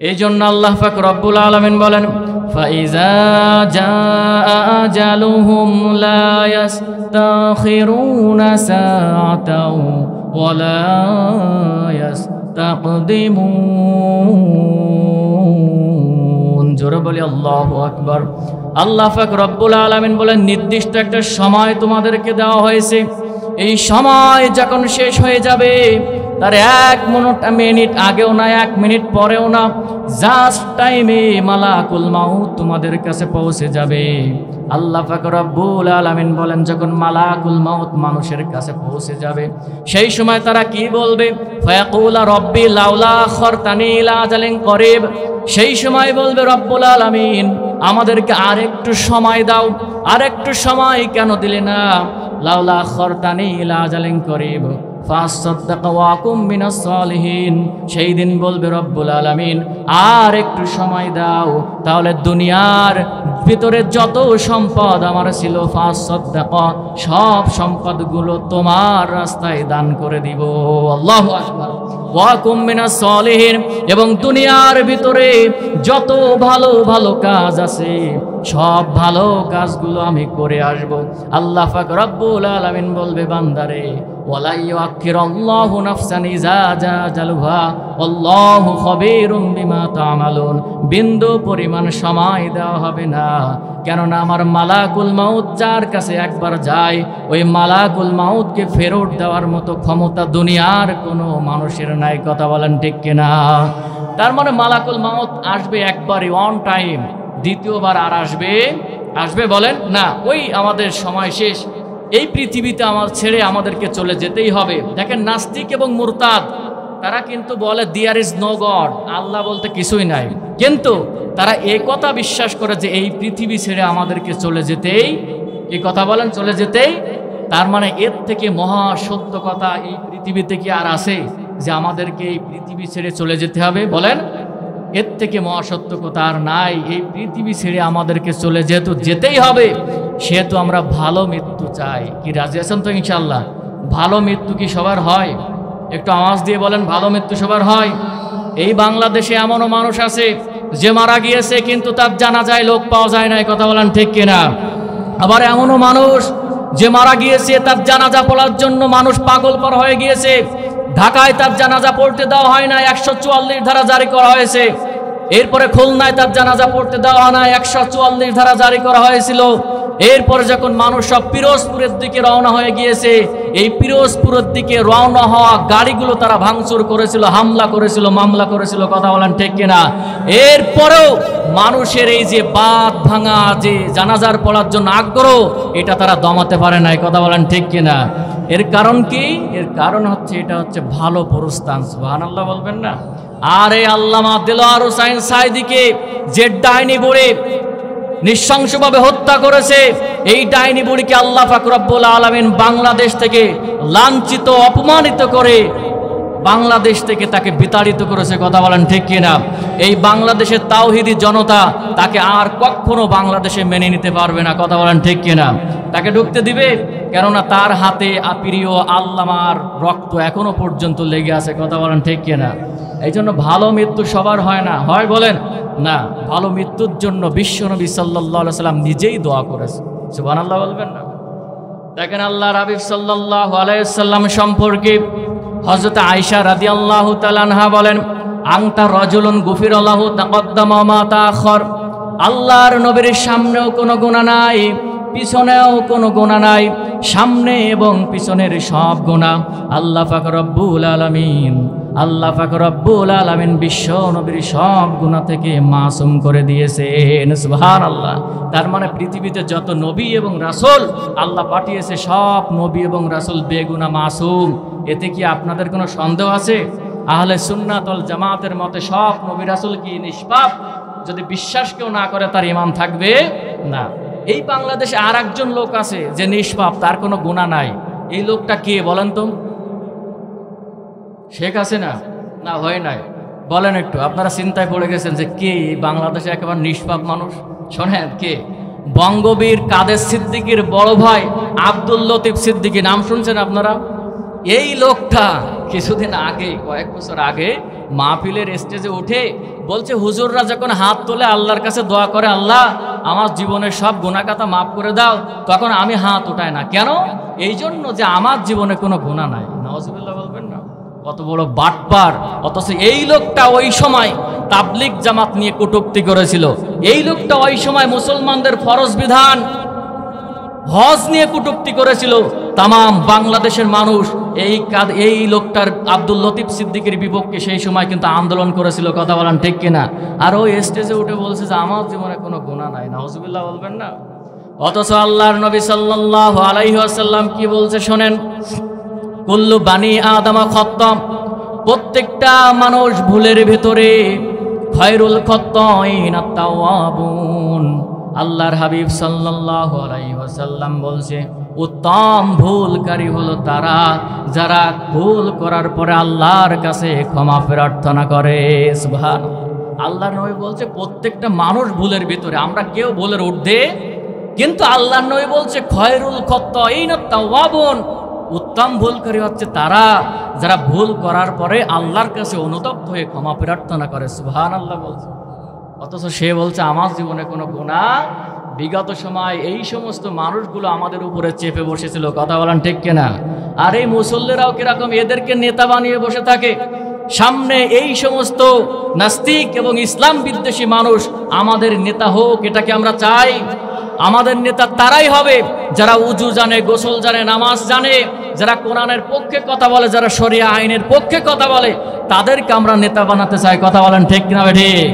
এই জন্য আল্লাহ পাক রব্বুল আলামিন বলেন, ফাইজা জাআ আজালুহুম লা ইস্তাখিরুনা সাআতাও ওয়া লা ইস্তাকদিমুন। জোরে বলি আল্লাহু আকবার। আল্লাহ পাক রব্বুল আলামিন বলেন, নির্দিষ্ট একটা সময় তোমাদেরকে দেওয়া হয়েছে, এই সময় যখন শেষ হয়ে যাবে তার 1 মিনিট আগেও না 1 মিনিট পরেও না, জাস্ট টাইমে মালাকুল মাউত তোমাদের কাছে পৌঁছে যাবে। আল্লাহ পাক রব্বুল আলামিন বলেন, যখন মালাকুল মাউত মানুষের কাছে পৌঁছে যাবে সেই সময় তারা কি বলবে? ফায়াকুলা রব্বি লাউলা আখরতানি ইলা আজালিন করিব। সেই সময় বলবে, রব্বুল আলামিন আমাদেরকে আরেকটু সময় দাও, আরেকটু সময় কেন দিলে না? লাউলা আখরতানি ইলা আজালিন করিব ফাসাদদাকা ওয়া আকুম মিনাস সালিহিন। সেই দিন বলবে রব্বুল আলামিন, আর একটু সময় দাও, তাহলে দুনিয়ার ভিতরে যত সম্পদ আমার ছিল ফাসাদদাকা, সব সম্পদগুলো তোমার রাস্তায় দান করে দিব। আল্লাহু আকবার। ওয়া আকুম মিনাস সালিহিন, এবং দুনিয়ার ভিতরে যত ভালো ভালো কাজ আছে সব ভালো কাজগুলো আমি করে আসব। আল্লাহ পাক রব্বুল আলামিন বলবে, বান্দারে ওয়ালা ইউআখিরুল্লাহু নাফসান ইযা জাআ আজালুহা আল্লাহু খাবীরুম বিমা তা'মালুন। বিন্দু পরিমাণ সময় দেওয়া হবে না, কেননা আমার মালাকুল মাউত যার কাছে একবার যায়, ওই মালাকুল মাউতকে ফেরত দেওয়ার মতো ক্ষমতা দুনিয়ার কোনো মানুষের নাই। কথা বলেন ঠিক কিনা? তার মানে মালাকুল মাউত আসবে একবারই, অন টাইম, দ্বিতীয়বার আর আসবে বলেন না। ওই আমাদের সময় শেষ, এই পৃথিবীতে আমার ছেড়ে আমাদেরকে চলে যেতেই হবে। দেখেন, নাস্তিক এবং মুরতাদ তারা কিন্তু বলে দেয়ার ইজ নো গড, আল্লাহ বলতে কিছুই নাই, কিন্তু তারা এই কথা বিশ্বাস করে যে এই পৃথিবী ছেড়ে আমাদেরকে চলে যেতেই, এই কথা বলেন, চলে যেতেই। তার মানে এর থেকে মহা সত্য কথা এই পৃথিবীতে কি আর আছে যে আমাদেরকে এই পৃথিবী ছেড়ে চলে যেতে হবে? বলেন, এর থেকে মহাসত্য কথা আর নাই। এই পৃথিবী ছেড়ে আমাদেরকে চলে যেহেতু যেতেই হবে, সেহেতু আমরা ভালো মৃত্যু চাই। কি রাজি আছেন তো ইনশাল্লাহ? ভালো মৃত্যু কি সবার হয়? একটু আওয়াজ দিয়ে বলেন, ভালো মৃত্যু সবার হয়? এই বাংলাদেশে এমনও মানুষ আছে যে মারা গিয়েছে কিন্তু তার জানাজায় লোক পাওয়া যায় না। কথা বলেন ঠিক কিনা? আবার এমনও মানুষ যে মারা গিয়েছে, তার জানাজা পড়ার জন্য মানুষ পাগল পার হয়ে গিয়েছে। ঢাকায় তার জানাজা পড়তে দেওয়া হয় না, 144 ধারা জারি করা হয়েছে। এরপরে খুলনায় তার জানাজা পড়তে দেওয়া হয় না, 144 ধারা জারি করা হয়েছিল। এরপরে যখন মানুষ সব পিরোজপুরের দিকে রওনা হয়ে গিয়েছে, এই পিরোজপুরের দিকে রওনা হওয়া গাড়িগুলো তারা ভাঙচুর করেছিল, হামলা করেছিল, মামলা করেছিল। কথা বলেন ঠিক কিনা? এরপরেও মানুষের এই যে বাদ ভাঙা, যে জানাজার পড়ার জন্য আগ্রহ, এটা তারা দমাতে পারে নাই। কথা বলেন ঠিক কিনা? এর কারণ কি? এর কারণ হচ্ছে, এটা হচ্ছে ভালো প্রস্থান। সুবহানাল্লাহ বলবেন না? আর এই আল্লামা দেলোয়ার হোসাইন সাঈদীকে যে ডাইনি বুড়ি নৃশংসভাবে হত্যা করেছে, এই ডাইনি বুড়িকে আল্লাহ পাক রব্বুল আলামিন বাংলাদেশ থেকে লাঞ্ছিত, অপমানিত করে বাংলাদেশ থেকে তাকে বিতাড়িত করেছে। কথা বলেন ঠিক কিনা? এই বাংলাদেশের তাওহীদি জনতা তাকে আর কখনো বাংলাদেশে মেনে নিতে পারবে না। কথা বলেন ঠিক কিনা? তাকে ঢুকতে দিবে? কেননা তার হাতে প্রিয় আল্লামার রক্ত এখনো পর্যন্ত লেগে আছে। কথা বলেন ঠিক কিনা? এই জন্য ভালো মৃত্যু সবার হয় না। হয় বলেন না? ভালো মৃত্যুর জন্য বিশ্বনবী সাল্লাল্লাহু আলাইহি সাল্লাম নিজেই দোয়া করেছে। সুবহানাল্লাহ বলবেন না? দেখেন, আল্লাহর হাবিব সাল্লাল্লাহু আলাইহি সাল্লাম সম্পর্কে হযরত আয়েশা রাদিয়াল্লাহু তাআলা আনহা বলেন, আনতা রাজুলুন গুফিরাল্লাহু তাকদ্দামা মা তাআখার। আল্লাহর নবীর সামনেও কোনো গুনাহ নাই, পিছনেও কোনো গুনাহ নাই, সামনে এবং পিছনের সব গুনাহ আল্লাহ পাক রব্বুল আলামিন বিশ্ব নবীর সব গুনাহ থেকে মাসুম করে দিয়েছেন। সুবহানাল্লাহ। তার মানে পৃথিবীতে যত নবী এবং রাসূল আল্লাহ পাঠিয়েছে, সব নবী এবং রাসূল বেগুনাহ, মাসুম। এতে কি আপনাদের কোনো সন্দেহ আছে? আহলে সুন্নাত ওয়াল জামাতের মতে সব নবী রাসূল কি নিষ্পাপ? যদি বিশ্বাস কেউ না করে, তার ঈমান থাকবে না। এই বাংলাদেশে আর একজন লোক আছে যে নিষ্পাপ, তার কোনো গুনাহ নাই। এই লোকটা কে বলেন তো? শেখ হাসিনা? না, হয় নাই। বলেন একটু, আপনারা চিন্তায় পড়ে গেছেন যে কে বাংলাদেশে একেবারে নিষ্পাপ মানুষ? শোনেন, কে? বঙ্গবীর কাদের সিদ্দিকীর বড় ভাই আব্দুল লতিফ সিদ্দিকী, নাম শুনছেন আপনারা? এই লোকটা কিছুদিন আগে, কয়েক বছর আগে মাহফিলের স্টেজে উঠে বলছে হুজুররা যখন হাত তোলে আল্লাহর কাছে দোয়া করে, আল্লাহ আমার জীবনের সব গুনাহগাতা মাফ করে দাও, তখন আমি হাত উঠাই না। কেন? এই জন্য যে আমার জীবনে কোনো গুনাহ নাই। নাউজুবিল্লাহ বলবেন না? কত বড় বাটপার! অথচ এই লোকটা ওই সময় তাবলিগ জামাত নিয়ে কটূক্তি করেছিল। এই লোকটা ওই সময় মুসলমানদের ফরজ বিধান হজ নিয়ে কটূক্তি করেছিল। তামাম বাংলাদেশের মানুষ এই লোকটার আব্দুল লতিফ সিদ্দিকের বিপক্ষে সেই সময় কিন্তু আন্দোলন করেছিল। কথা বলেন ঠিক কিনা? আর ওই স্টেজে উঠে বলছে যে আমার জীবনে কোনো গুনাহ নাই। নাউজুবিল্লাহ বলবেন না? অথচ আল্লাহর নবী সাল্লাল্লাহু আলাইহি ওয়াসাল্লাম কি বলছে শোনেন, কুল্লু বানি আদম খাত্তা, প্রত্যেকটা মানুষ ভুলের ভিতরে, খায়রুল খাত্তাইন আত-তাওয়াবুন। আল্লাহর হাবিব সাল্লাল্লাহু আলাইহি ওয়াসাল্লাম বলছে উত্তম ভুলকারী হলো তারা যারা ভুল করার পরে আল্লাহর কাছে ক্ষমা প্রার্থনা করে। সুবহানাল্লাহ। আল্লাহর নবী বলছে প্রত্যেকটা মানুষ ভুলের ভিতরে, আমরা কেউ ভুলের ঊর্ধ্বে, কিন্তু আল্লাহর নবী বলছে খায়রুল খাত্তাইন আত-তাওয়াবুন, উত্তম ভুলকারী হচ্ছে তারা যারা ভুল করার পরে আল্লাহর কাছে অনুতপ্ত হয়ে ক্ষমা প্রার্থনা করে। সুবহানাল্লাহ বলছে। অথচ সে বলছে আমার জীবনে কোনো গুনাহ। বিগত সময় এই সমস্ত মানুষগুলো আমাদের উপরে চেপে বসেছিল। কথা বলেন ঠিক কিনা? আর এই মুসল্লিরাও কিরকম এদেরকে নেতা বানিয়ে বসে থাকে। সামনে এই সমস্ত নাস্তিক এবং ইসলাম বিদ্বেষী মানুষ আমাদের নেতা হোক, এটাকে আমরা চাই? আমাদের নেতা তারাই হবে যারা উজু জানে, গোসল জানে, নামাজ জানে, যারা কোরআনের পক্ষে কথা বলে, যারা শরিয়া আইনের পক্ষে কথা বলে, তাদেরকে আমরা নেতা বানাতে চাই। কথা বলেন ঠিক কিনা? ঠিক।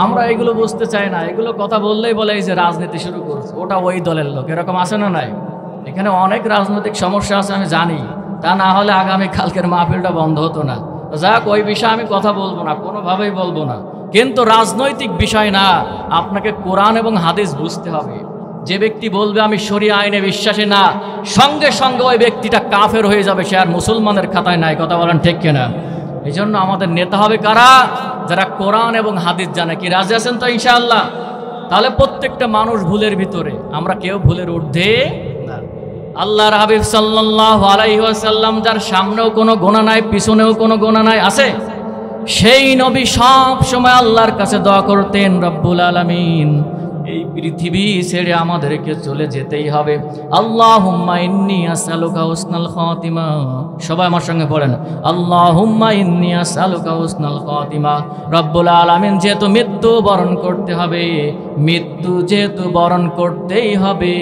আমরা এগুলো বুঝতে চাই না। এগুলো কথা বললেই বলে এই যে রাজনীতি শুরু করছে, ওটা ওই দলের লোক, এরকম আছে না নাই? এখানে অনেক রাজনৈতিক সমস্যা আছে আমি জানি, তা না হলে আগামী কালকের মাহফিলটা বন্ধ হতো না। যাক, ওই বিষয়ে আমি কথা বলবো না, কোনোভাবেই বলবো না। কিন্তু রাজনৈতিক বিষয় না, আপনাকে কোরআন এবং হাদিস বুঝতে হবে। যে ব্যক্তি বলবে আমি শরিয়া আইনে বিশ্বাসী না, সঙ্গে সঙ্গে ওই ব্যক্তিটা কাফের হয়ে যাবে, সে আর মুসলমানের খাতায় নাই। কথা বলেন ঠিক কিনা? এই জন্য আমাদের নেতা হবে কারা? যারা কোরআন এবং হাদিস জানে। কি রাজি আছেন তো ইনশাআল্লাহ? তাহলে প্রত্যেকটা মানুষ ভুলের ভিতরে, আমরা কেউ ভুলের ঊর্ধ্বে না। আল্লাহর হাবিব সাল্লাল্লাহু আলাইহি ওয়াসাল্লাম যার সামনেও কোনো গুনাহ নাই, পিছনেও কোনো গুনাহ নাই, আছে, সেই নবী সব সময় আল্লাহর কাছে দোয়া করতেন, রব্বুল আলামিন এই পৃথিবী ছেড়ে আমাদেরকে চলে যেতেই হবে। আল্লাহুম্মা ইন্নী আসআলুকা হুসনাল খাতিমা। সবাই আমার সঙ্গে বলেন, আল্লাহুম্মা ইন্নী আসআলুকা হুসনাল খাতিমা। রব্বুল আলামিন যেহেতু মৃত্যু বরণ করতে হবে, মৃত্যু যেহেতু বরণ করতেই হবে,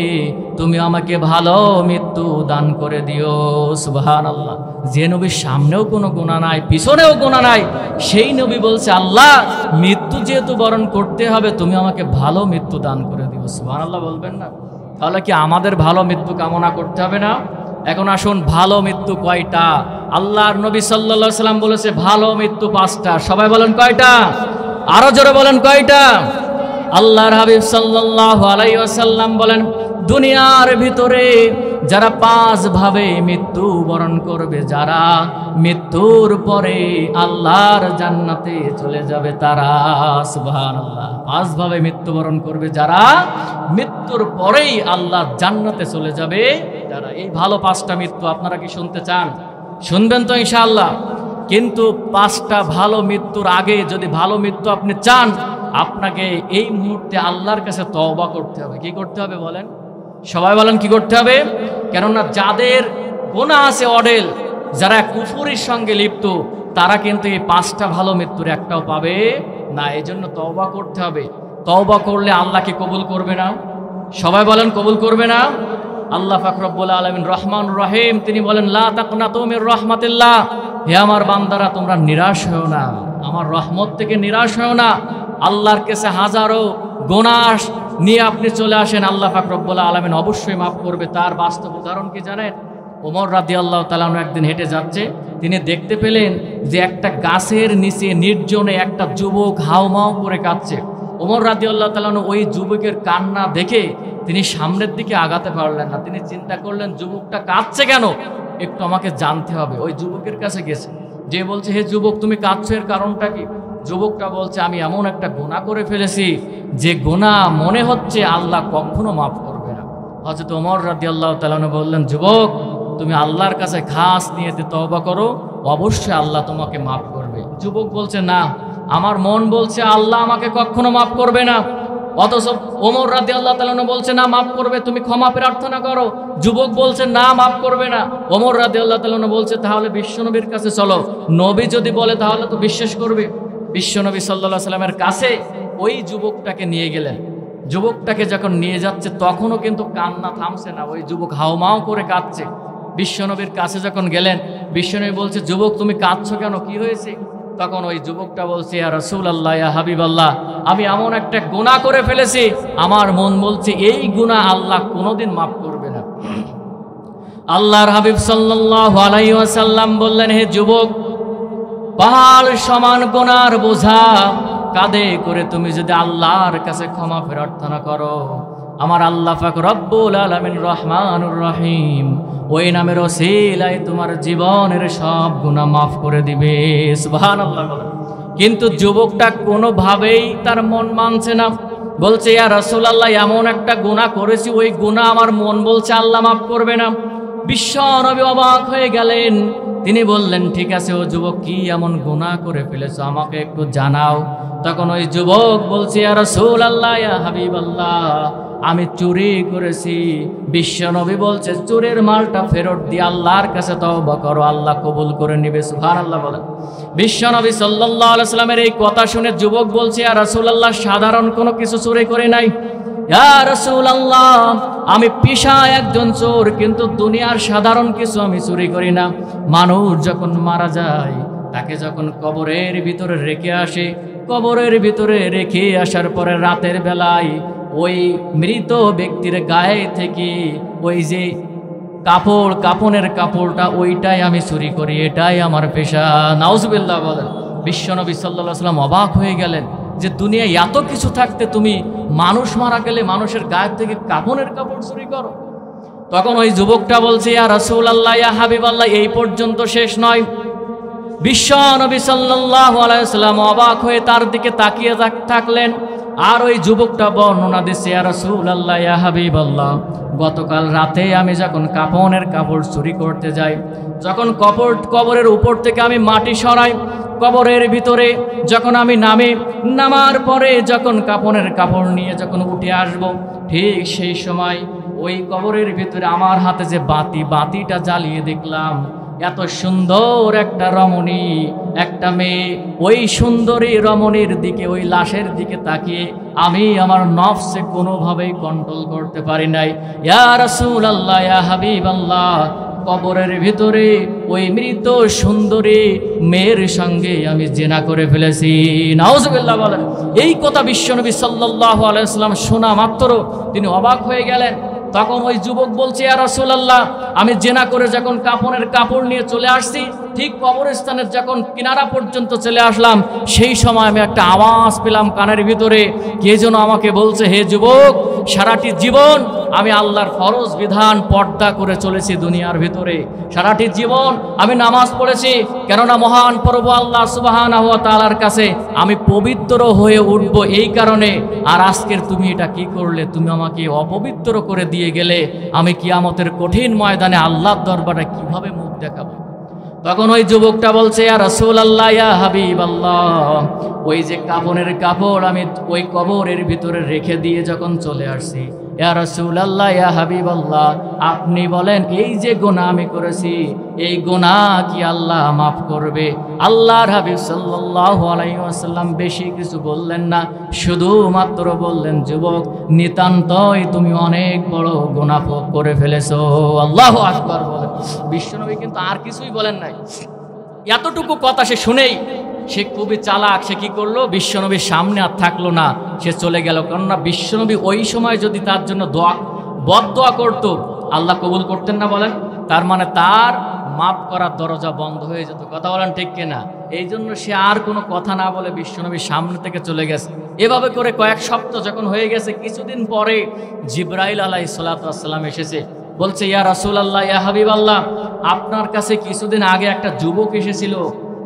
তুমি আমাকে ভালো মৃত্যু দান করে দিও। সুবহানাল্লাহ। যে নবীর সামনেও কোনো গুনাহ নাই, পিছনেও গুনাহ নাই, সেই নবী বলছে আল্লাহ মৃত্যু যেহেতু বরণ করতে হবে, তুমি আমাকে ভালো মৃত্যু দান করে দিও। সুবহানাল্লাহ বলবেন না? তাহলে কি আমাদের ভালো মৃত্যু কামনা করতে হবে না? এখন আসুন, ভালো মৃত্যু কয়টা? আল্লাহর নবী সাল্লাল্লাহু আলাইহি সাল্লাম বলেছে ভালো মৃত্যু 5টা। সবাই বলেন কয়টা? আরো জোরে বলেন কয়টা? আল্লাহর হাবিব সাল্লাল্লাহু আলাইহি ওয়াসাল্লাম বলেন দুনিয়ার ভিতরে যারা 5 ভাবে মৃত্যু বরণ করবে, যারা মৃত্যুর পরে আল্লাহর জান্নাতে চলে যাবে তারা। সুবহানাল্লাহ। 5 ভাবে মৃত্যুবরণ করবে যারা মৃত্যুর পরেই আল্লাহর জান্নাতে চলে যাবে তারা। এই ভালো 5টা মৃত্যু আপনারা কি শুনতে চান? শুনবেন তো ইনশাআল্লাহ? কিন্তু 5টা ভালো মৃত্যুর আগে যদি ভালো মৃত্যু আপনি চান, আপনাকে এই মুহূর্তে আল্লাহর কাছে তওবা করতে হবে। কি করতে হবে বলেন? সবাই বলেন কি করতে হবে? কেননা যাদের গুনাহ আছে অডেল, যারা কুফরের সঙ্গে লিপ্ত, তারা কিন্তু এই 5টা ভালো মৃত্যুর একটাও পাবে না। এই জন্য তওবা করতে হবে। তওবা করলে আল্লাহ কি কবুল করবে না? সবাই বলেন কবুল করবে না? আল্লাহ পাক রব্বুল আলামিন রহমান রহিম, তিনি বলেন লা তাকনাতু মির রাহমাতিল্লাহ। হে আমার বান্দারা, তোমরা নিরাশ হও না, আমার রহমত থেকে নিরাশ হও না। আল্লাহর কাছে হাজারো গুনাহ নিয়ে আপনি চলে আসেন, আল্লাহ পাক রব্বুল আলামিন অবশ্যই মাফ করবে। তার বাস্তব উদাহরণ কি জানেন? ওমর রাদিয়াল্লাহু তাআলা একদিন হেঁটে যাচ্ছে, তিনি দেখতে পেলেন যে একটা গাছের নিচে নির্জনে একটা যুবক হাউমাউ করে কাঁদছে। ওমর রাদিয়াল্লাহু তাআলা ওই যুবকের কান্না দেখে তিনি সামনের দিকে আগাতে পারলেন না। তিনি চিন্তা করলেন যুবকটা কাঁদছে কেন, একটু আমাকে জানতে হবে। ওই যুবকের কাছে গেছে, যে বলছে হে যুবক তুমি কাঁদছো, এর কারণটা কি? যুবকটা বলছে আমি এমন একটা গুনাহ করে ফেলেছি যে গুনাহ মনে হচ্ছে আল্লাহ কখনো মাফ করবে না। হযরত ওমর রাদিয়াল্লাহু তাআলা বললেন যুবক তুমি আল্লাহর কাছে খাস নিয়তে তওবা করো, অবশ্যই আল্লাহ তোমাকে মাফ করবে। যুবক বলছে না, আমার মন বলছে আল্লাহ আমাকে কখনো মাফ করবে না। অথচ ওমর রাদিয়াল্লাহু তাআলা আনহু বলছে না মাফ করবে, তুমি ক্ষমা প্রার্থনা করো। যুবক বলছে না মাফ করবে না। ওমর রাদিয়াল্লাহু তাআলা আনহু বলছে তাহলে বিশ্বনবীর কাছে চলো, নবী যদি বলে তাহলে তো বিশ্বাস করবে। বিশ্বনবী সাল্লাল্লাহু আলাইহি সাল্লামের কাছে ওই যুবকটাকে নিয়ে গেলেন। যুবকটাকে যখন নিয়ে যাচ্ছে তখনও কিন্তু কান্না থামছে না, ওই যুবক হাউমাউ করে কাঁদছে। বিশ্বনবীর কাছে যখন গেলেন, বিশ্বনবী বলছে যুবক তুমি কাঁদছো কেন, কি হয়েছে? তখন ওই যুবকটা বলছে ইয়া রাসূলুল্লাহ, ইয়া হাবিবাল্লাহ, আমি এমন একটা গুনাহ করে ফেলেছি, আমার মন বলছে এই গুনাহ আল্লাহ কোনোদিন মাফ করবে না। আল্লাহর হাবিব সাল্লাল্লাহু আলাইহি ওয়াসাল্লাম বললেন, হে যুবক, পাহাড় সমান গুনার বোঝা কাঁধে করে তুমি যদি আল্লাহর কাছে ক্ষমা প্রার্থনা করো, আমার আল্লাহ পাক রব্বুল আলামিন রহমানুর রহিম ওই নামের ওসিলায় তোমার জীবনের সব গুনাহ মাফ করে দিবে। সুবহানাল্লাহ। কিন্তু যুবকটা কোনোভাবেই তার মন মানছে না, বলছে ইয়া রাসূলুল্লাহ, এমন একটা গুনাহ করেছি, ওই গুনাহ আমার মন বলছে আল্লাহ মাফ করবে না। বিশ্বনবী অবাক হয়ে গেলেন। তিনি বললেন ঠিক আছে ও যুবক, কি এমন গুনাহ করে ফেলেছো আমাকে একটু জানাও। তখন ওই যুবক বলছে ইয়া রাসূলুল্লাহ, ইয়া হাবিবাল্লাহ, আমি চুরি করেছি। বিশ্বনবী বলছে চোরের মালটা ফেরত দিয়ে আল্লাহর কাছে তওবা করো, আল্লাহ কবুল করে নেবে। সুবহানাল্লাহ বলেন। বিশ্বনবী সাল্লাল্লাহু আলাইহি সাল্লামের এই কথা শুনে যুবক বলছে ইয়া রাসূলুল্লাহ, সাধারণ কোনো কিছু চুরি করে নাই। ইয়া রাসূলুল্লাহ, আমি পেশায় একজন চোর, কিন্তু দুনিয়ার সাধারণ কিছু আমি চুরি করি না। মানুষ যখন মারা যায় তাকে যখন কবরের ভিতরে রেখে আসে, কবরের ভিতরে রেখে আসার পরে রাতের বেলায় ওই মৃত ব্যক্তির গায়ে থেকে ওই যে কাপড়, কাপনের কাপড়টা, ওইটাই আমি চুরি করি, এটাই আমার পেশা। নাউজুবিল্লাহ বলেন। বিশ্বনবী সাল্লাল্লাহু আলাইহি ওয়াসাল্লাম অবাক হয়ে গেলেন যে দুনিয়ায় এত কিছু থাকতে তুমি মানুষ মারা গেলে মানুষের গায়ে থেকে কাপনের কাপড় চুরি করো। তখন ওই যুবকটা বলছে ইয়া রাসূলুল্লাহ, ইয়া হাবিবাল্লাহ, এই পর্যন্ত শেষ নয়। বিশ্বনবী সাল্লাল্লাহু আলাইহি ওয়াসাল্লাম অবাক হয়ে তার দিকে তাকিয়ে থাকলেন। আর ওই যুবকটা বর্ণনা দিচ্ছে ইয়া রাসূলুল্লাহ, ইয়া হাবিবাল্লাহ, গতকাল রাতে আমি যখন কাপনের কাপড় চুরি করতে যাই, যখন কবরের উপর থেকে আমি মাটি সরাই, কবরের ভিতরে যখন আমি নামার পরে যখন কাপনের কাপড় নিয়ে যখন উঠে আসব, ঠিক সেই সময় ওই কবরের ভিতরে আমার হাতে যে বাতিটা জ্বালিয়ে দেখলাম, এত সুন্দর একটা রমণী, একটা মেয়ে, ওই সুন্দরী রমণীর দিকে, ওই লাশের দিকে তাকিয়ে আমি আমার নফসে কোনোভাবেই কন্ট্রোল করতে পারি নাই। ইয়া রাসূলুল্লাহ, ইয়া হাবিবাল্লাহ, কবরের ভিতরে ওই মৃত সুন্দরী মেয়ের সঙ্গে আমি জিনা করে ফেলেছি। নাউজুবিল্লাহ বলেন। এই কথা বিশ্বনবী সাল্লাল্লাহু আলাইহি ওয়াসাল্লাম শোনা মাত্র তিনি অবাক হয়ে গেলেন। তখন ওই যুবক বলছে ইয়া রাসূলুল্লাহ, আমি জিনা করে যখন কাপনের কাপড় নিয়ে চলে আসছি, ঠিক কবরস্থানের যখন কিনারা পর্যন্ত চলে আসলাম, সেই সময় আমি একটা আওয়াজ পেলাম কানের ভিতরে, কে যেন আমাকে বলছে, হে যুবক, সারাটি জীবন আমি আল্লাহর ফরজ বিধান পর্দা করে চলেছি দুনিয়ার ভিতরে, সারাটি জীবন আমি নামাজ পড়েছি, কেননা মহান প্রভু আল্লাহ সুবহানাহু ওয়া তাআলার কাছে আমি পবিত্র হয়ে উঠব এই কারণে। আর আজকের তুমি এটা কি করলে, তুমি আমাকে অপবিত্র করে দিয়ে গেলে, আমি কিয়ামতের কঠিন ময়দানে আল্লাহর দরবারে কিভাবে মুখ দেখাবো। তখন ওই যুবকটা বলছে ইয়া রাসূলুল্লাহ, ইয়া হাবিবাল্লাহ, ওই যে কাপনের কাপড় আমি ওই কবরের ভিতরে রেখে দিয়ে যখন চলে আসছি, ইয়া রাসূলুল্লাহ, ইয়া হাবিবাল্লাহ, আপনি বলেন এই যে গুনাহ আমি করেছি, এই গুনাহ কি আল্লাহ মাফ করবে? আল্লাহর হাবিব সাল্লাল্লাহু আলাইহি ওয়াসাল্লাম বেশি কিছু বললেন না, শুধুমাত্র বললেন, যুবক, নিতান্তই তুমি অনেক বড় গুনাহ করে ফেলেছো। আল্লাহু আকবার বলেন। বিশ্বনবী কিন্তু আর কিছুই বলেন নাই। এতটুকু কথা সে শুনেই সে খুবই চালাক, সে কি করলো, বিশ্বনবীর সামনে আর থাকলো না, সে চলে গেল। কেননা বিশ্বনবী ওই সময় যদি তার জন্য বদদোয়া করতো, আল্লাহ কবুল করতেন না বলেন। তার মানে তার মাফ করার দরজা বন্ধ হয়ে যেত। কথা বলেন ঠিক কিনা? এই জন্য সে আর কোনো কথা না বলে বিশ্বনবীর সামনে থেকে চলে গেছে। এভাবে করে কয়েক সপ্তাহ যখন হয়ে গেছে, কিছুদিন পরে জিবরাইল আলাইহিস সালাতু ওয়াস সালাম এসেছে। বলছে ইয়া রাসূলুল্লাহ, ইয়া হাবিবাল্লাহ, আপনার কাছে কিছুদিন আগে একটা যুবক এসেছিল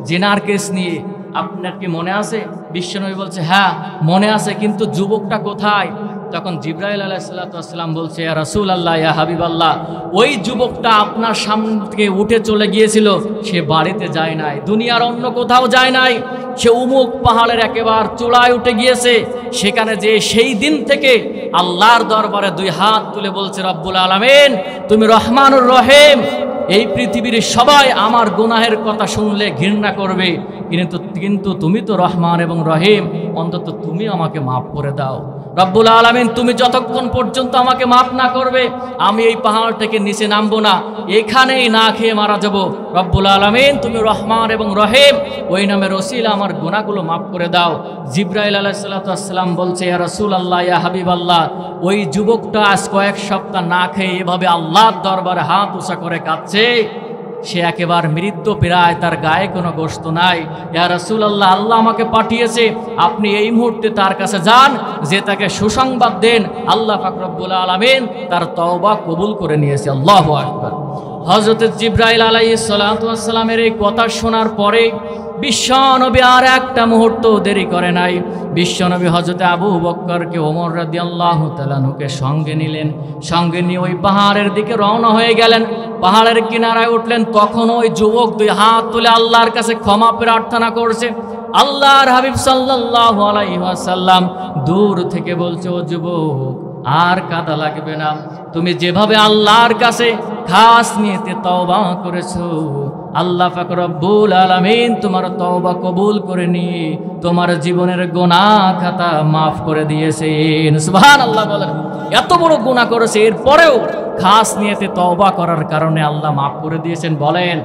জিনার কেস নিয়ে, আপনার কি মনে আছে? বিশ্বনবী বলছে হ্যাঁ মনে আছে, কিন্তু যুবকটা কোথায়? তখন জিবরাইল আলাইহিসসালাম বলছে, ইয়া রাসূলুল্লাহ, ইয়া হাবিবাল্লাহ, ওই যুবকটা আপনার সামনে থেকে উঠে চলে গিয়েছিল, সে বাড়িতে যায় নাই, দুনিয়ার অন্য কোথাও যায় নাই, সে উমুক পাহাড়ের একেবারে চূড়ায় উঠে গিয়েছে। সেখানে যে সেই দিন থেকে আল্লাহর দরবারে দুই হাত তুলে বলছে, রব্বুল আলামিন তুমি রহমানুর রহিম, এই পৃথিবীর সবাই আমার গুনাহের কথা শুনলে ঘৃণা করবে, কিন্তু তুমি তো রহমান এবং রহিম, অন্তত তুমি আমাকে মাফ করে দাও। রব্বুল আলামিন তুমি যতক্ষণ পর্যন্ত আমাকে মাফ না করবে, আমি এই পাহাড় থেকে নিচে নামবো না, এখানেই না খেয়ে মারা যাব। রব্বুল আলামিন তুমি রহমান এবং রহিম, ওই নামের ওসিলা আমার গুনাহগুলো মাফ করে দাও। জিবরাইল আলাইহিসসালাম বলছে, ইয়া রাসূলুল্লাহ, ইয়া হাবিবাল্লাহ, ওই যুবকটা আজ কয়েক সপ্তাহ না খেয়ে এভাবে আল্লাহর দরবারে হাত উঁচা করে কাঁদছে, সে একেবারে মৃত্যু প্রায়, তার গায়ে কোনো গোশত নাই। ইয়া রাসূলুল্লাহ, আল্লাহ আমাকে পাঠিয়েছে, আপনি এই মুহূর্তে তার কাছে যান, যে তাকে সুসংবাদ দেন আল্লাহ পাক রব্বুল আলামিন তার তওবা কবুল করে নিয়েছে। আল্লাহু আকবার। হযরত জিবরাইল আলাইহিসসালামের এই কথা শোনার পরে বিশ্বনবী আর একটা মুহূর্ত দেরি করে নাই। বিশ্বনবী হযরত আবু বকরকে, ওমর রাদিয়াল্লাহু তাআলা আনহুকে সঙ্গে নিলেন, সঙ্গে নিয়ে ওই পাহাড়ের দিকে রওনা হয়ে গেলেন। পাহাড়ের কিনারায় উঠলেন, তখন ওই যুবক দুই হাত তুলে আল্লাহর কাছে ক্ষমা প্রার্থনা করছে। আল্লাহর হাবিব সাল্লাল্লাহু আলাইহি ওয়াসাল্লাম দূর থেকে বলছে, ও যুবক, আর কাঁদা লাগবে না, তুমি যেভাবে আল্লাহর কাছে খাস নিয়তে তওবা করেছো, আল্লাহ পাক রব্বুল আলামিন তোমার তওবা কবুল করে নিয়ে তোমার জীবনের গুনাহ খাতা মাফ করে দিয়েছেন। সুবহানাল্লাহ বলেন। এত বড় গুনাহ করেছে, এরপরেও খাস নিয়তে তওবা করার কারণে আল্লাহ মাফ করে দিয়েছেন। বলেন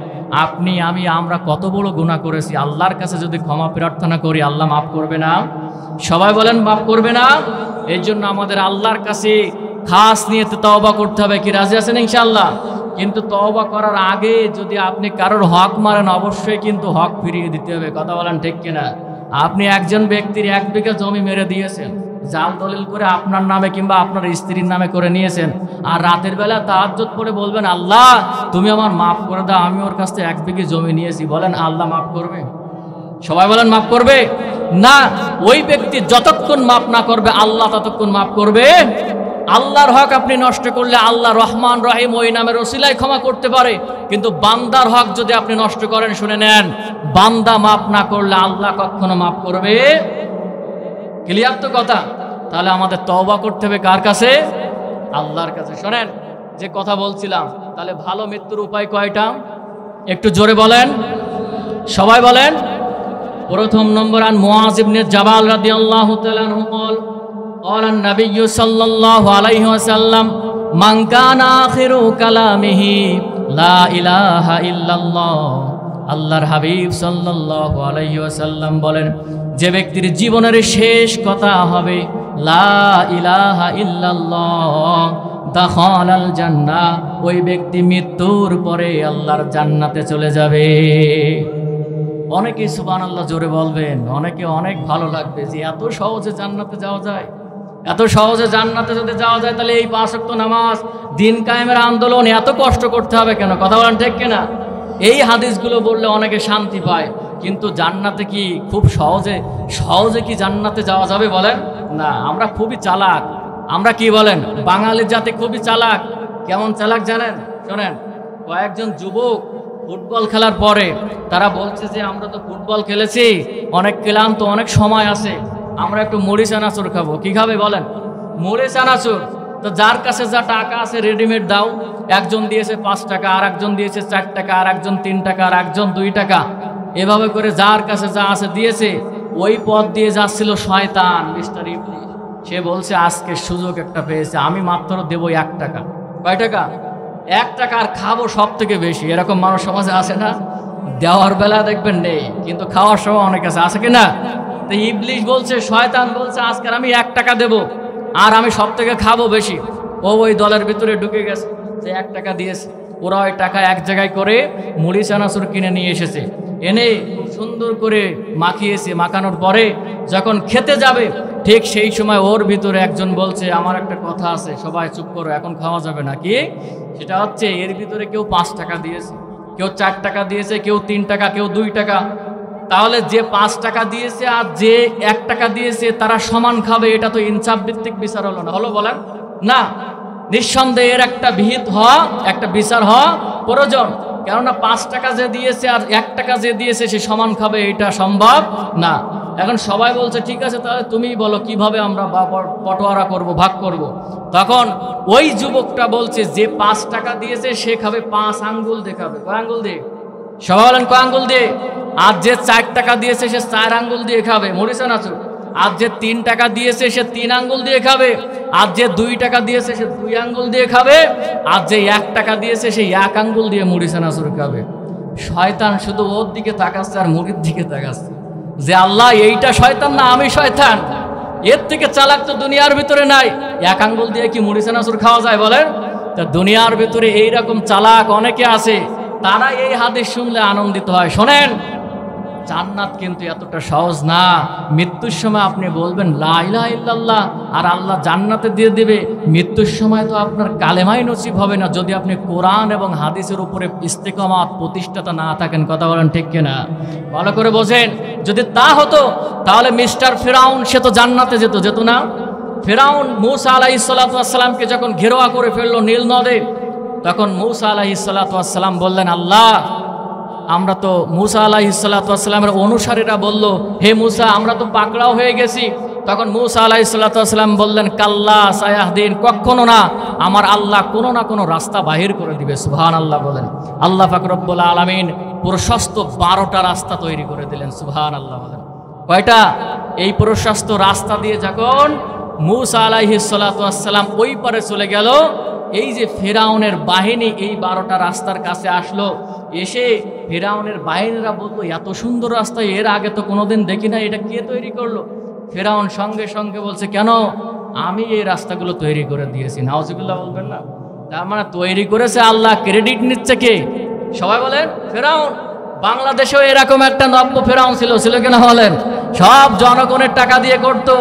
আপনি আমরা কত বড় গুনাহ করেছি, আল্লাহর কাছে যদি ক্ষমা প্রার্থনা করি আল্লাহ মাফ করবে না? সবাই বলেন মাফ করবে না? এই জন্য আমাদের আল্লাহর কাছে খাস নিয়তে তওবা করতে হবে। কি রাজি আছেন ইনশাআল্লাহ? কিন্তু তওবা করার আগে যদি আপনি কারোর হক মারেন, অবশ্যই কিন্তু হক ফিরিয়ে দিতে হবে। কথা বলেন ঠিক কিনা? আপনি একজন ব্যক্তির 1 বিঘা জমি মেরে দিয়েছেন, জাল দলিল করে আপনার নামে কিংবা আপনার স্ত্রীর নামে করে নিয়েছেন, আর রাতের বেলা তাহাজ্জুদ পড়ে বলবেন, আল্লাহ তুমি আমার মাফ করে দাও, আমি ওর কাছ থেকে 1 বিঘা জমি নিয়েছি। বলেন আল্লাহ মাফ করবে? সবাই বলেন মাফ করবে না? ওই ব্যক্তি যতক্ষণ মাফ না করবে আল্লাহ ততক্ষণ মাফ করবে। আল্লাহর হক আপনি নষ্ট করলে আল্লাহ রহমান রহিম ওই নামের ওসিলায় ক্ষমা করতে পারে, কিন্তু বান্দার হক যদি আপনি নষ্ট করেন, শুনে নেন, বান্দা মাফ না করলে আল্লাহ কখনো মাফ করবে? ক্লিয়ার তো কথা? তাহলে আমাদের তওবা করতে হবে কার কাছে? আল্লাহর কাছে। শোনেন যে কথা বলছিলাম, তাহলে ভালো মৃত্যুর উপায় কয়টা? একটু জোরে বলেন, সবাই বলেন। প্রথম নম্বর, আন মুআয ইবনে জাবাল রাদিয়াল্লাহু তাআলা আনহু قال قال النبي صلى الله عليه وسلم من كان آخر كلامه لا إله إلا الله। আল্লাহর হাবিব সাল্লাল্লাহু আলাইহি ওয়াসাল্লাম বলেন, যে ব্যক্তির জীবনের শেষ কথা হবে লা ইলাহা ইল্লাল্লাহ দাখালাল জান্নাহ, ওই ব্যক্তি মৃত্যুর পরে আল্লাহর জান্নাতে চলে যাবে। অনেকে সুবহানাল্লাহ জোরে বলবেন, অনেকে অনেক ভালো লাগবে যে এত সহজে জান্নাতে যাওয়া যায়। এত সহজে জান্নাতে যদি যাওয়া যায়, তাহলে এই 5 ওয়াক্ত নামাজ, দিন কায়েমের আন্দোলন এত কষ্ট করতে হবে কেন? কথা বলেন ঠিক কিনা? এই হাদিসগুলো বললে অনেকে শান্তি পায়, কিন্তু জান্নাতে কি খুব সহজে কি জান্নাতে যাওয়া যাবে? বলেন না। আমরা খুবই চালাক। আমরা কি বলেন, বাঙালির জাতি খুবই চালাক। কেমন চালাক জানেন? শোনেন, কয়েকজন যুবক ফুটবল খেলার পরে তারা বলছে যে আমরা তো ফুটবল খেলেছি, অনেক ক্লান্ত, অনেক সময় আছে, আমরা একটু মুড়ি চানাচুর খাবো। কি খাবে বলেন? মুড়ি চানাচুর। তো যার কাছে যা টাকা আছে রেডিমেড দাও। একজন দিয়েছে 5 টাকা, আর একজন দিয়েছে 4 টাকা, আর একজন 3 টাকা, আর একজন 2 টাকা, এভাবে করে যার কাছে যা আছে দিয়েছে। ওই পথ দিয়ে যাচ্ছিল শয়তান, মিস্টার ইবলিস। সে বলছে আজকে সুযোগ একটা পেয়েছে, আমি মাত্র দেবো 1 টাকা। কয় টাকা? 1 টাকা, আর খাবো সব থেকে বেশি। এরকম মানুষ সমাজে আছে না? দেওয়ার বেলা দেখবেন নেই, কিন্তু খাওয়ার সময় অনেক আছে কি না? তো ইবলিস বলছে, শয়তান বলছে আজকে আমি 1 টাকা দেবো, আর আমি সব থেকে খাবো বেশি। ওই দলের ভিতরে ঢুকে গেছে, যে 1 টাকা দিয়েছে। ওরা ওই টাকা এক জায়গায় করে মুড়ি চানাচুর কিনে নিয়ে এসেছে, এনে সুন্দর করে মাখিয়েছে। মাখানোর পরে যখন খেতে যাবে, ঠিক সেই সময় ওর ভিতরে একজন বলছে, আমার একটা কথা আছে, সবাই চুপ করো, এখন খাওয়া যাবে না। কি সেটা হচ্ছে, এর ভিতরে কেউ 5 টাকা দিয়েছে, কেউ 4 টাকা দিয়েছে, কেউ 3 টাকা, কেউ 2 টাকা। তাহলে যে 5 টাকা দিয়েছে আর যে 1 টাকা দিয়েছে তারা সমান খাবে, এটা তো ইনসাফ ভিত্তিক বিচার হলো না? হলো বলেন না? নিঃসন্দেহে এর একটা বিহিত হওয়া, একটা বিচার হওয়া প্রয়োজন। কেননা 5 টাকা যে দিয়েছে আর 1 টাকা যে দিয়েছে সে সমান খাবে, এটা সম্ভব না। এখন সবাই বলছে ঠিক আছে, তাহলে তুমি বলো কিভাবে আমরা বটোয়ারা করব, ভাগ করব। তখন ওই যুবকটা বলছে যে 5 টাকা দিয়েছে সে খাবে 5 আঙ্গুল দেখাবে। কয় আঙ্গুল দিয়ে? সবাই বলেন কয় আঙ্গুল দিয়ে? আর যে 4 টাকা দিয়েছে সে 4 আঙ্গুল দিয়ে খাবে। মরিছে না চুপ? আর যে 3 টাকা দিয়েছে সে 3 আঙ্গুল দিয়ে খাবে। আর যে 2 টাকা দিয়েছে সে 2 আঙ্গুল দিয়ে খাবে। আর যে 1 টাকা দিয়েছে সে 1 আঙ্গুল দিয়ে মুড়িছে না চুর খাবে। শয়তান শুধু ওর দিকে তাকাচ্ছে আর মুড়ির দিকে তাকাচ্ছে যে আল্লাহ এইটা শয়তান না আমি শয়তান? এর থেকে চালাক তো দুনিয়ার ভিতরে নাই। 1 আঙ্গুল দিয়ে কি মুড়ি চানাচুর খাওয়া যায় বলেন? তা দুনিয়ার ভিতরে এইরকম চালাক অনেকে আছে, তারা এই হাদিস শুনলে আনন্দিত হয়। শোনেন, জান্নাত কিন্তু এতটা সহজ না। মৃত্যুর সময় আপনি বলবেন লা ইলাহা ইল্লাল্লাহ আর আল্লাহ জান্নাতে দিয়ে দেবে। মৃত্যুর সময় তো আপনার কালেমাই নসিব হবে না যদি আপনি কোরআন এবং হাদিসের উপরে ইস্তেকামাত প্রতিষ্ঠাতা না থাকেন। কথা বলেন ঠিক কিনা? ভালো করে বোঝেন। যদি তা হতো তাহলে মিস্টার ফিরাউন সে তো জান্নাতে যেত না? ফিরাউন মূসা আলাইহিস সালাতু ওয়াস সালামকে যখন ঘেরোয়া করে ফেললো নীল নদে, তখন মূসা আলাইহিস সালাতু ওয়াস সালাম বললেন আল্লাহ, আমরা তো মূসা আলাইহিস সালাতু ওয়াস সালামের অনুসারীরা বলল হে মূসা আমরা তো পাকড়াও হয়ে গেছি। তখন মূসা আলাইহিস সালাতু ওয়াস সালাম বললেন কাল্লা সায়াহদিন, কখনো না, আমার আল্লাহ কোনো না কোনো রাস্তা বাহির করে দিবে। সুবহানাল্লাহ বলেন। আল্লাহ পাক রব্বুল আলামিন প্রশস্ত 12টা রাস্তা তৈরি করে দিলেন। সুবহানাল্লাহ বলেন। কয়টা? এই প্রশস্ত রাস্তা দিয়ে যখন মূসা আলাইহিস সালাতু ওয়াস সালাম ওই পারে চলে গেল, এই যে ফিরাউনের বাহিনী এই 12টা রাস্তার কাছে আসলো। এসে ফিরাউনের বাহিনীরা বলল এত সুন্দর রাস্তা এর আগে তো কোনোদিন দেখি না, এটা কে তৈরি করলো? ফিরাউন সঙ্গে সঙ্গে বলছে কেন, আমি এই রাস্তাগুলো তৈরি করে দিয়েছি। নাউজুবিল্লাহ বলবেন না? তার মানে তৈরি করেছে আল্লাহ, ক্রেডিট নিচ্ছে কে? সবাই বলেন ফিরাউন। বাংলাদেশেও এরকম একটা নব্য ফিরাউন ছিল কেন বলেন? সব জনগণের টাকা দিয়ে করতো।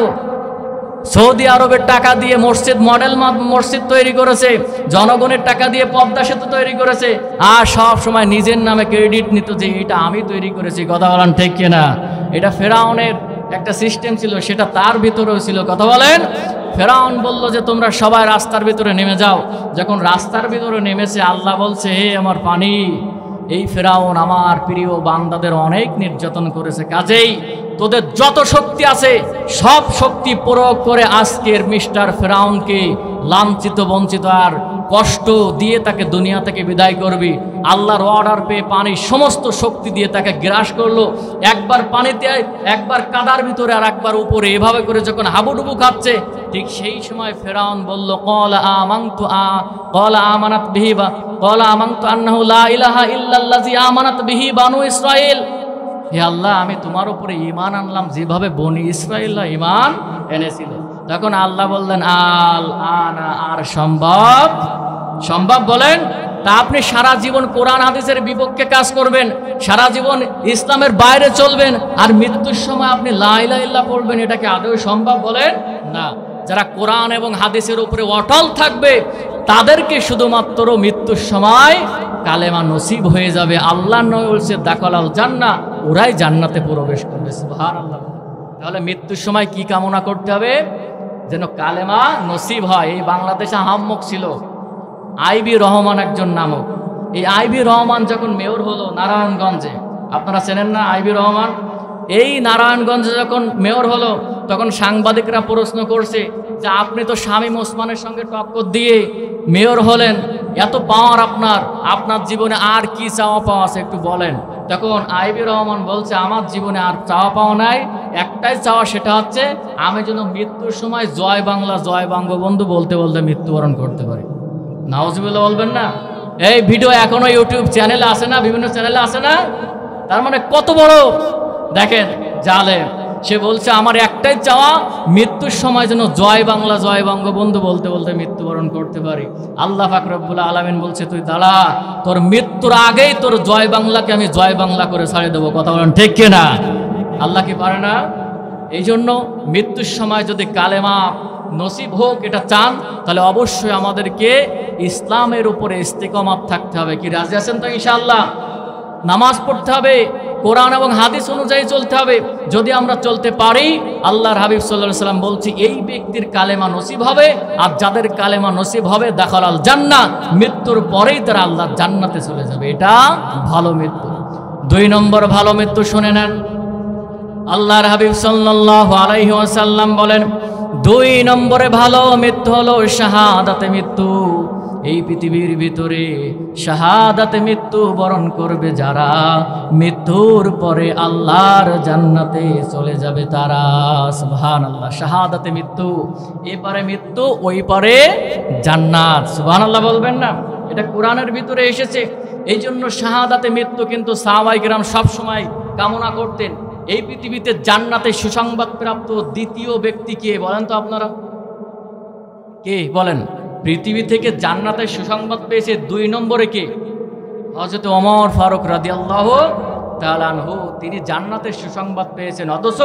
সৌদি আরবের টাকা দিয়ে মসজিদ, মডেল মসজিদ তৈরি করেছে, জনগণের টাকা দিয়ে পদ্মা সেতু তৈরি করেছে, আর সব সময় নিজের নামে ক্রেডিট নিত যে এটা আমি তৈরি করেছি। কথা বলেন ঠিক কিনা? এটা ফেরাউনের একটা সিস্টেম ছিল, সেটা তার ভিতরেও ছিল। কথা বলেন। ফেরাউন বলল যে তোমরা সবাই রাস্তার ভিতরে নেমে যাও। যখন রাস্তার ভিতরে নেমেছে আল্লাহ বলছে হে আমার পানি, এই ফেরাউন আমার প্রিয় বান্দাদের অনেক নির্যাতন করেছে, কাজেই তোদের যত শক্তি আছে সব শক্তি প্রয়োগ করে আজকের মিস্টার ফেরাউনকে লাঞ্ছিত বঞ্চিত আর কষ্ট দিয়ে তাকে দুনিয়া থেকে বিদায় করবি। আল্লাহর অর্ডার পেয়ে পানির সমস্ত শক্তি দিয়ে তাকে গ্রাস করলো। একবার পানিতে, একবার কাদার ভিতরে আর একবার উপরে, এভাবে করে যখন হাবুডুবু খাচ্ছে, ঠিক সেই সময় ফেরাউন বলল ক্বালা আমানাত বিহি ক্বালা আমানতু আন্নাহু লা ইলাহা ইল্লাল্লাযী আমানাত বিহি বানু ইসরাঈল। হে আল্লাহ, আমি তোমার উপরে ঈমান আনলাম যেভাবে বনি ইসরাঈলরা ঈমান এনেছিল। তখন আল্লাহ বললেন আল আনা, আর সম্ভব বলেন? তা আপনি সারা জীবন কোরআন হাদিসের বিপক্ষে কাজ করবেন, সারা জীবন ইসলামের বাইরে চলবেন, আর মৃত্যুর সময় আপনি লা ইলাহা ইল্লাল্লাহ পড়বেন, এটা কি আদৌ সম্ভব বলেন? না। যারা কোরআন এবং হাদিসের উপরে অটল থাকবে তাদেরকে শুধুমাত্র মৃত্যুর সময় কালেমা নসিব হয়ে যাবে। আল্লাহ নবী বলছে দাখালাল জান্নাহ, ওরাই জান্নাতে প্রবেশ করবে। সুবহানাল্লাহ। তাহলে মৃত্যুর সময় কি কামনা করতে হবে? যেন কালেমা নসিব হয়। এই বাংলাদেশে আহাম্মক ছিল আইবি রহমান একজন নামক। এই আইবি রহমান যখন মেয়র হলো নারায়ণগঞ্জে, আপনারা চেনেন না আইবি রহমান? এই নারায়ণগঞ্জে যখন মেয়র হলো তখন সাংবাদিকরা প্রশ্ন করছে যে আপনি তো শামীম ওসমানের সঙ্গে টক্কর দিয়ে মেয়র হলেন, এত পাওয়ার আপনার জীবনে আর কি চাওয়া পাওয়া আছে একটু বলেন। তখন আইবি রহমান বলছে আমার জীবনে আর চাওয়া পাওয়া নাই, একটাই চাওয়া, সেটা হচ্ছে আমি যেন মৃত্যুর সময় জয় বাংলা জয় বঙ্গবন্ধু বলতে বলতে মৃত্যুবরণ করতে পারি। নাউজুবিল্লাহ বলবেন না? এই ভিডিও এখনো ইউটিউব চ্যানেলে আসে না, বিভিন্ন চ্যানেলে আসে না? তার মানে কত বড় দেখেন জালেম। সে বলছে আমার একটাই চাওয়া, মৃত্যুর সময় যেন জয় বাংলা জয় বঙ্গবন্ধু বলতে বলতে মৃত্যুবরণ করতে পারি। আল্লাহ পাক রব্বুল আলামিন বলছে তুই দাঁড়া, তোর মৃত্যুর আগেই তোর জয় বাংলাকে আমি জয় বাংলা করে ছাড়িয়ে দেবো। কথা বলেন ঠিক কিনা? আল্লাহ কি পারে না? এই জন্য মৃত্যুর সময় যদি কালেমা নসিব হোক এটা চান, তাহলে অবশ্যই আমাদেরকে ইসলামের উপরে ইস্তেকামাত থাকতে হবে। কি রাজি আছেন তো ইনশাআল্লাহ? নামাজ পড়তে হবে, কোরআন এবং হাদিস অনুযায়ী চলতে হবে। যদি আমরা চলতে পারি, আল্লাহর হাবিব সাল্লাল্লাহু আলাইহি ওয়াসাল্লাম বলছি এই ব্যক্তির কালেমা নসিব হবে, আর যাদের কালেমা নসিব হবে দাখালাল জান্নাহ, মৃত্যুর পরেই তারা আল্লাহর জান্নাতে চলে যাবে। এটা ভালো মৃত্যু। 2 নম্বর ভালো মৃত্যু শুনে নেন। আল্লাহর হাবিব সাল্লাল্লাহু আলাইহি ওয়াসাল্লাম বলেন 2 নম্বরে ভালো মৃত্যু হলো শাহাদাতে মৃত্যু। এই পৃথিবীর ভিতরে শাহাদাতে মৃত্যু বরণ করবে যারা, মৃত্যুর পরে আল্লাহর জান্নাতে চলে যাবে তারা। সুবহানাল্লাহ। শাহাদাতে মৃত্যু, এপারে মৃত্যু ওই পারে জান্নাত। সুবহানাল্লাহ বলবেন না? এটা কোরআনের ভিতরে এসেছে। এই জন্য শাহাদাতে মৃত্যু কিন্তু সাহাবায়ে কেরাম সব সময় কামনা করতেন। এই পৃথিবীতে জান্নাতে সুসংবাদ প্রাপ্ত দ্বিতীয় ব্যক্তি কে বলেন তো আপনারা? কে বলেন? পৃথিবী থেকে জান্নাতের সুসংবাদ পেয়েছে 2 নম্বরে কে? হযরত ওমর ফারুক রাদিয়াল্লাহু তাআলা আনহু। তিনি জান্নাতের সুসংবাদ পেয়েছেন, অথচ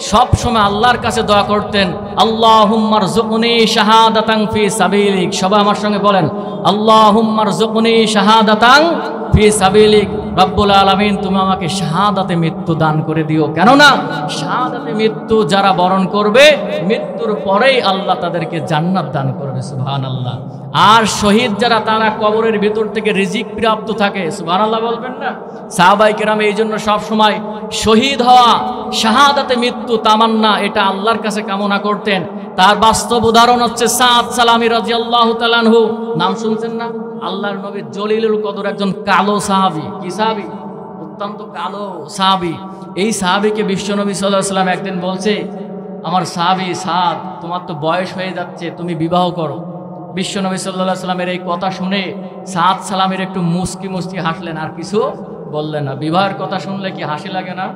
সব সময় আল্লাহর কাছে দোয়া করতেন, আল্লাহুম্মা রযুকনি শাহাদাতান ফি সাবিলিক। সবাই আমার সঙ্গে বলেন, আল্লাহুম্মা রযুকনি শাহাদাতান ফি সাবিলিক। রব্বুল আলামিন তুমি আমাকে শাহাদাতে মৃত্যু দান করে দিও। কেননা শাহাদাতে মৃত্যু যারা বরণ করবে, মৃত্যুর পরেই আল্লাহ তাদেরকে জান্নাত দান করবে। সুবহানাল্লাহ। আর শহীদ যারা, তারা কবরের ভিতর থেকে রিজিক প্রাপ্ত থাকে। সুবহানাল্লাহ বলবেন না? সাহাবায়ে কেরাম এই জন্য সব সময় শহীদ হওয়া, শাহাদাতে মৃত্যু তামান্না, এটা আল্লাহর কাছে কামনা করতেন। তার বাস্তব উদাহরণ হচ্ছে সাদ সালামি রাদিয়াল্লাহু তাআলা আনহু। নাম শুনছেন না? আল্লাহর নবী জলিলুল কদর একজন কালো সাহাবী। কি সাহাবী? অত্যন্ত কালো সাহাবী। এই সাহাবীকে বিশ্বনবী সাল্লাল্লাহু আলাইহি ওয়াসাল্লাম একদিন বলছে, আমার সাহাবী সাদ, তোমার তো বয়স হয়ে যাচ্ছে, তুমি বিবাহ করো। বিশ্বনবী সাল্লাল্লাহু আলাইহি ওয়াসাল্লামের এই কথা শুনে সাদ সালামের একটু মুস্কি মুস্কি হাসলেন, আর কিছু বললেন না। বিবাহের কথা শুনলে কি হাসি লাগে না?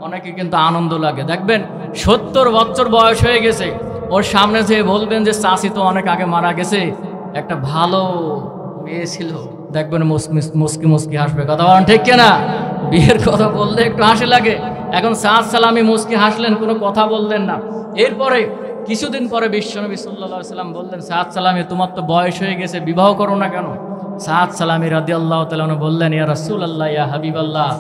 অনেকে কিন্তু আনন্দ লাগে। দেখবেন 70 বছর বয়স হয়ে গেছে, ওর সামনে যেয়ে বলবেন যে চাচি তো অনেক আগে মারা গেছে, একটা ভালো মেয়ে ছিল, দেখবেন মুস্কি মুস্কি হাসবে। কথা বলেন ঠিক কিনা? বিয়ের কথা বললে একটু হাসি লাগে। এখন সাদ সালামি মুস্কি হাসলেন, কোনো কথা বললেন না। এরপরে কিছুদিন পরে বিশ্বনবী সাল্লাল্লাহু আলাইহি ওয়াসাল্লাম বললেন, সাদ সালামি তোমার তো বয়স হয়ে গেছে, বিবাহ করো না কেন? সাদ সালামি রাদিয়াল্লাহু তাআলা আনহু বললেন, ইয়া রাসূলুল্লাহ, ইয়া হাবিবাল্লাহ,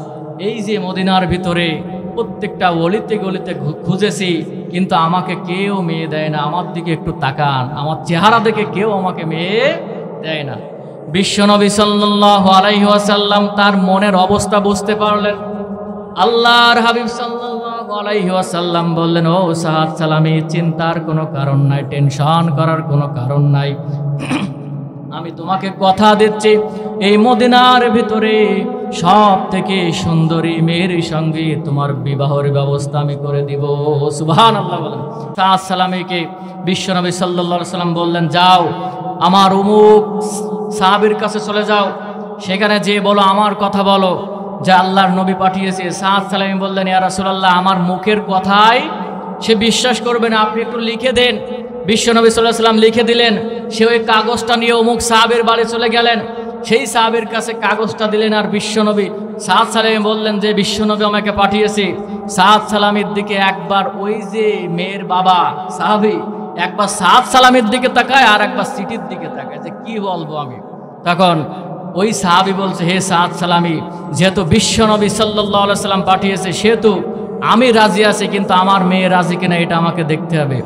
এই যে মদিনার ভিতরে প্রত্যেকটা অলিতে গলিতে খুঁজেছি, কিন্তু আমাকে কেউ মেয়ে দেয় না। আমার দিকে একটু তাকান, আমার চেহারা দেখে কেউ আমাকে মেয়ে দেয় না। বিশ্বনবী সাল্লাল্লাহু আলাইহি ওয়াসাল্লাম তার মনের অবস্থা বুঝতে পারলেন। আল্লাহর হাবিব সাল্লাল্লাহু আলাইহি ওয়াসাল্লাম বললেন, ও সাদ সালামি, চিন্তার কোনো কারণ নাই, টেনশন করার কোনো কারণ নাই। আমি তোমাকে কথা দিচ্ছি, এই মদিনার ভিতরে সব থেকে সুন্দরী মেয়ের সঙ্গে তোমার বিবাহের ব্যবস্থা আমি করে দিব। সুবহানাল্লাহ বলেন। সাদ সালামিকে বিশ্বনবী সাল্লাল্লাহু আলাইহি ওয়াসাল্লাম বললেন, যাও আমার অমুক সাহাবীর কাছে চলে যাও, সেখানে যে বলো আমার কথা বলো যে আল্লাহর নবী পাঠিয়েছে। সাদ সালামি বললেন, ইয়া রাসূলুল্লাহ, আমার মুখের কথাই সে বিশ্বাস করবে না, আপনি একটু লিখে দেন। বিশ্বনবী সাল্লাল্লাহু আলাইহি ওয়াসাল্লাম লিখে দিলেন। সে ওই কাগজটা নিয়ে অমুক সাহাবীর বাড়ি চলে গেলেন, সেই সাহাবীর কাছে কাগজটা দিলেন। আর বিশ্বনবী সাদ সালামি বললেন যে বিশ্বনবী আমাকে পাঠিয়েছে। সাদ সালামির দিকে একবার ওই যে মেয়ের বাবা সাহাবী একবার সাদ সালামির দিকে তাকায়, আর একবার সিটির দিকে তাকায়, যে কি বলবো আমি। তখন ওই সাহাবী বলছে, হে সাদ সালামি, যেহেতু বিশ্বনবী সাল্লাল্লাহু আলাইহি ওয়াসাল্লাম পাঠিয়েছে, সেহেতু আমি রাজি আছি, কিন্তু আমার মেয়ে রাজি কিনা এটা আমাকে দেখতে হবে।